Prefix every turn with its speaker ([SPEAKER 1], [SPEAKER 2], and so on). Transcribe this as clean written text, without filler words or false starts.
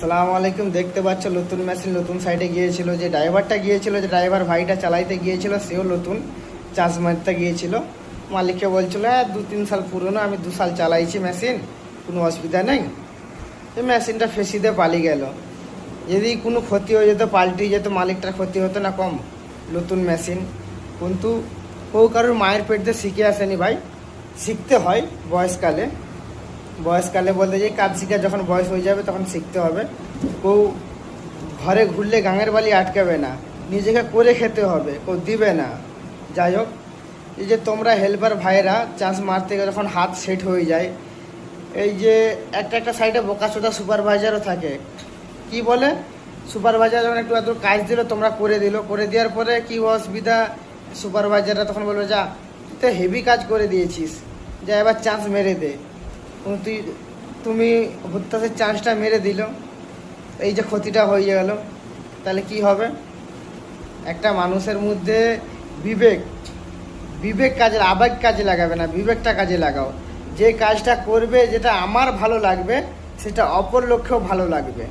[SPEAKER 1] আসসালামু আলাইকুম। দেখতে পাচ্ছ নতুন মেশিন নতুন সাইডে গিয়েছিল, যে ড্রাইভারটা গিয়েছিল, যে ড্রাইভার ভাইটা চালাইতে গিয়েছিল, সেও নতুন চার্জ মারতে গিয়েছিল। মালিককে বলছিল 2-3 সাল পুরনো, আমি 2 সাল চালাইছি মেশিন, কোনো অসুবিধা নেই। এই মেশিনটা ফেসিতে পালিয়ে গেল। যদি কোনো ক্ষতি হয়ে যেত, পাল্টে যেত, মালিকটার ক্ষতি হতো না কম। নতুন মেশিন কিন্তু কেউ কারোর মায়ের পেট দিয়ে শিখে আসেনি ভাই, শিখতে হয় বয়সকালে। বয়সকালে বলতে যে কাজ শিখা যখন বয়স হয়ে যাবে তখন শিখতে হবে। কেউ ঘরে ঘুরলে গাঙের বালি আটকাবে না, নিজেকে করে খেতে হবে, কেউ দিবে না। যাই হোক, এই যে তোমরা হেল্পার ভাইয়েরা চাষ মারতে গিয়ে যখন হাত সেট হয়ে যায়, এই যে একটা সাইডে বোকাচোদা সুপারভাইজারও থাকে। কি বলে, সুপারভাইজার যখন একটু কাজ দিল, তোমরা করে দেওয়ার পরে কি অসুবিধা, সুপারভাইজাররা তখন বলবে যা তুই তো হেভি কাজ করে দিয়েছিস, যা এবার চান্স মেরে দে। তুমি হুত্তাসের চান্সটা মেরে দিল, এই যে ক্ষতিটা হয়ে গেল, তাহলে কি হবে? একটা মানুষের মধ্যে বিবেক কাজে, আবেগ কাজে লাগাবে না, বিবেকটা কাজে লাগাও। যে কাজটা করবে, যেটা আমার ভালো লাগবে, সেটা অপর লোককেও ভালো লাগবে।